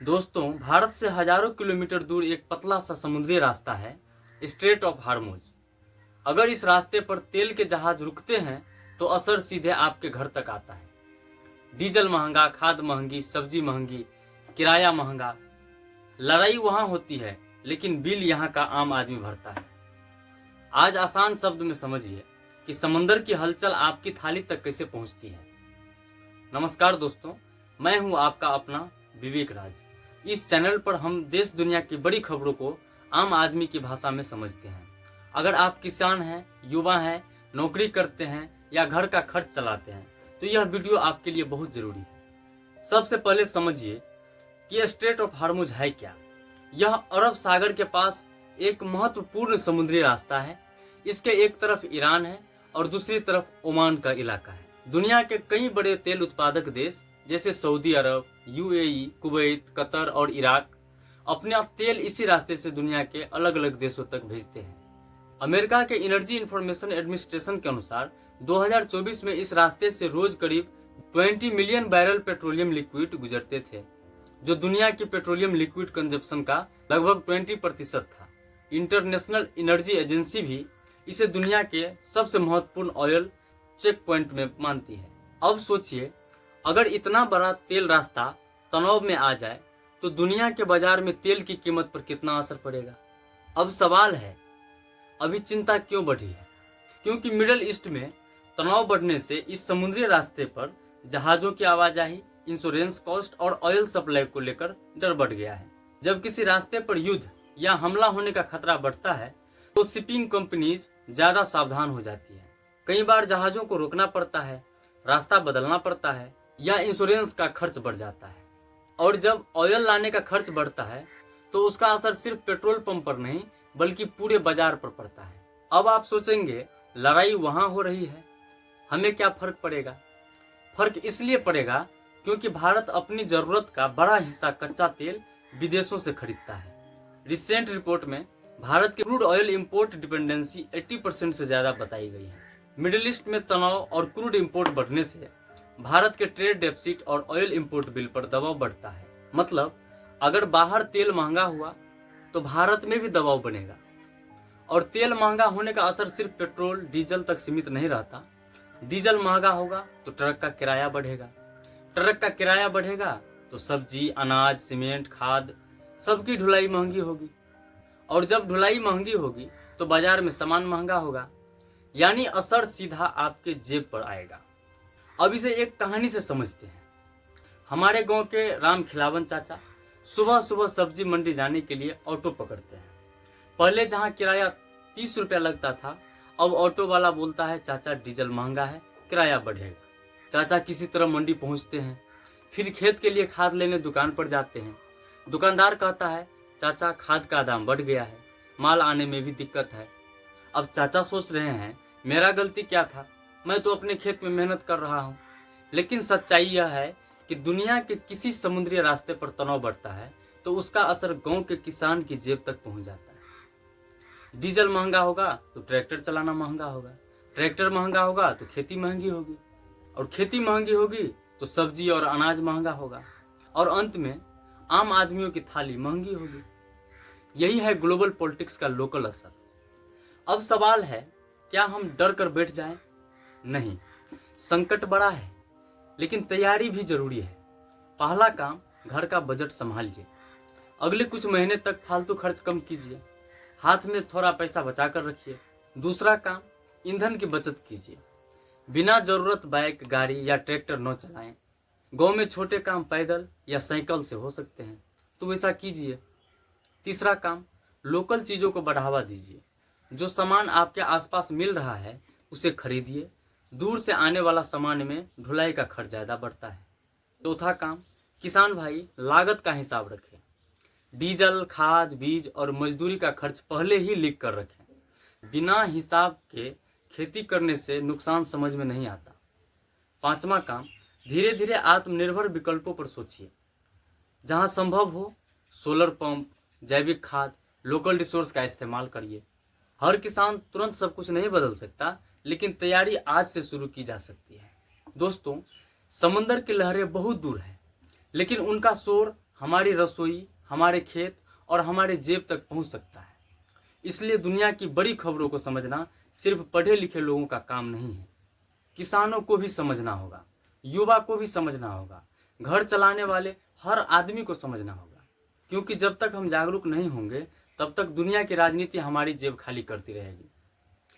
दोस्तों, भारत से हजारों किलोमीटर दूर एक पतला सा समुद्री रास्ता है, स्ट्रेट ऑफ हार्मुज। अगर इस रास्ते पर तेल के जहाज रुकते हैं तो असर सीधे आपके घर तक आता है। डीजल महंगा, खाद महंगी, सब्जी महंगी, किराया महंगा। लड़ाई वहां होती है, लेकिन बिल यहाँ का आम आदमी भरता है। आज आसान शब्द में समझिए कि समंदर की हलचल आपकी थाली तक कैसे पहुंचती है। नमस्कार दोस्तों, मैं हूं आपका अपना विवेक राज। इस चैनल पर हम देश दुनिया की बड़ी खबरों को आम आदमी की भाषा में समझते हैं। अगर आप किसान हैं, युवा हैं, नौकरी करते हैं या घर का खर्च चलाते हैं तो यह वीडियो आपके लिए बहुत जरूरी है। सबसे पहले समझिए कि स्ट्रेट ऑफ हार्मुज है क्या। यह अरब सागर के पास एक महत्वपूर्ण समुद्री रास्ता है। इसके एक तरफ ईरान है और दूसरी तरफ ओमान का इलाका है। दुनिया के कई बड़े तेल उत्पादक देश जैसे सऊदी अरब, यूएई, कुवैत, कतर और इराक अपना तेल इसी रास्ते से दुनिया के अलग अलग देशों तक भेजते हैं। अमेरिका के एनर्जी इंफॉर्मेशन एडमिनिस्ट्रेशन के अनुसार 2024 में इस रास्ते से रोज करीब 20 मिलियन बैरल पेट्रोलियम लिक्विड गुजरते थे, जो दुनिया की पेट्रोलियम लिक्विड कंजप्शन का लगभग 20% था। इंटरनेशनल एनर्जी एजेंसी भी इसे दुनिया के सबसे महत्वपूर्ण ऑयल चेक पॉइंट में मानती है। अब सोचिए, अगर इतना बड़ा तेल रास्ता तनाव में आ जाए तो दुनिया के बाजार में तेल की कीमत पर कितना असर पड़ेगा। अब सवाल है, अभी चिंता क्यों बढ़ी है? क्योंकि मिडिल ईस्ट में तनाव बढ़ने से इस समुद्री रास्ते पर जहाजों की आवाजाही, इंश्योरेंस कॉस्ट और ऑयल सप्लाई को लेकर डर बढ़ गया है। जब किसी रास्ते पर युद्ध या हमला होने का खतरा बढ़ता है तो शिपिंग कंपनीज ज्यादा सावधान हो जाती है। कई बार जहाजों को रोकना पड़ता है, रास्ता बदलना पड़ता है या इंश्योरेंस का खर्च बढ़ जाता है। और जब ऑयल लाने का खर्च बढ़ता है तो उसका असर सिर्फ पेट्रोल पंप पर नहीं बल्कि पूरे बाजार पर पड़ता है। अब आप सोचेंगे, लड़ाई वहां हो रही है, हमें क्या फर्क पड़ेगा? फर्क इसलिए पड़ेगा क्योंकि भारत अपनी जरूरत का बड़ा हिस्सा कच्चा तेल विदेशों से खरीदता है। रिसेंट रिपोर्ट में भारत की क्रूड ऑयल इंपोर्ट डिपेंडेंसी 80% से ज्यादा बताई गई है। मिडिल ईस्ट में तनाव और क्रूड इंपोर्ट बढ़ने से भारत के ट्रेड डेफिसिट और ऑयल इंपोर्ट बिल पर दबाव बढ़ता है। मतलब अगर बाहर तेल महंगा हुआ तो भारत में भी दबाव बनेगा। और तेल महंगा होने का असर सिर्फ पेट्रोल डीजल तक सीमित नहीं रहता। डीजल महंगा होगा तो ट्रक का किराया बढ़ेगा। ट्रक का किराया बढ़ेगा तो सब्जी, अनाज, सीमेंट, खाद सबकी ढुलाई महंगी होगी। और जब ढुलाई महंगी होगी तो बाजार में सामान महंगा होगा, यानी असर सीधा आपके जेब पर आएगा। अब इसे एक कहानी से समझते हैं। हमारे गांव के राम खिलावन चाचा सुबह सुबह सब्जी मंडी जाने के लिए ऑटो पकड़ते हैं। पहले जहां किराया 30 रुपया लगता था, अब ऑटो वाला बोलता है, चाचा डीजल महंगा है, किराया बढ़ेगा। चाचा किसी तरह मंडी पहुंचते हैं, फिर खेत के लिए खाद लेने दुकान पर जाते हैं। दुकानदार कहता है, चाचा खाद का दाम बढ़ गया है, माल आने में भी दिक्कत है। अब चाचा सोच रहे हैं, मेरा गलती क्या था, मैं तो अपने खेत में मेहनत कर रहा हूँ। लेकिन सच्चाई यह है कि दुनिया के किसी समुद्री रास्ते पर तनाव बढ़ता है तो उसका असर गांव के किसान की जेब तक पहुंच जाता है। डीजल महंगा होगा तो ट्रैक्टर चलाना महंगा होगा, ट्रैक्टर महंगा होगा तो खेती महंगी होगी, और खेती महंगी होगी तो सब्जी और अनाज महंगा होगा, और अंत में आम आदमियों की थाली महंगी होगी। यही है ग्लोबल पॉलिटिक्स का लोकल असर। अब सवाल है, क्या हम डर कर बैठ जाएं? नहीं, संकट बड़ा है लेकिन तैयारी भी जरूरी है। पहला काम, घर का बजट संभालिए। अगले कुछ महीने तक फालतू खर्च कम कीजिए, हाथ में थोड़ा पैसा बचा कर रखिए। दूसरा काम, ईंधन की बचत कीजिए। बिना जरूरत बाइक, गाड़ी या ट्रैक्टर न चलाएं। गांव में छोटे काम पैदल या साइकिल से हो सकते हैं तो वैसा कीजिए। तीसरा काम, लोकल चीजों को बढ़ावा दीजिए। जो सामान आपके आसपास मिल रहा है उसे खरीदिए। दूर से आने वाला सामान में ढुलाई का खर्च ज्यादा बढ़ता है। चौथा काम, किसान भाई लागत का हिसाब रखें। डीजल, खाद, बीज और मजदूरी का खर्च पहले ही लिख कर रखें। बिना हिसाब के खेती करने से नुकसान समझ में नहीं आता। पांचवा काम, धीरे धीरे आत्मनिर्भर विकल्पों पर सोचिए। जहां संभव हो सोलर पंप, जैविक खाद, लोकल रिसोर्स का इस्तेमाल करिए। हर किसान तुरंत सब कुछ नहीं बदल सकता, लेकिन तैयारी आज से शुरू की जा सकती है। दोस्तों, समंदर की लहरें बहुत दूर हैं, लेकिन उनका शोर हमारी रसोई, हमारे खेत और हमारे जेब तक पहुंच सकता है। इसलिए दुनिया की बड़ी खबरों को समझना सिर्फ पढ़े लिखे लोगों का काम नहीं है। किसानों को भी समझना होगा, युवा को भी समझना होगा, घर चलाने वाले हर आदमी को समझना होगा, क्योंकि जब तक हम जागरूक नहीं होंगे तब तक दुनिया की राजनीति हमारी जेब खाली करती रहेगी।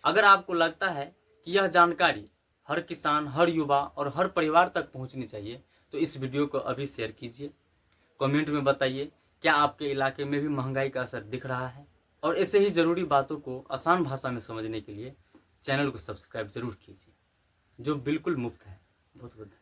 अगर आपको लगता है कि यह जानकारी हर किसान, हर युवा और हर परिवार तक पहुंचनी चाहिए तो इस वीडियो को अभी शेयर कीजिए। कमेंट में बताइए क्या आपके इलाके में भी महंगाई का असर दिख रहा है। और ऐसे ही ज़रूरी बातों को आसान भाषा में समझने के लिए चैनल को सब्सक्राइब जरूर कीजिए, जो बिल्कुल मुफ्त है। बहुत बहुत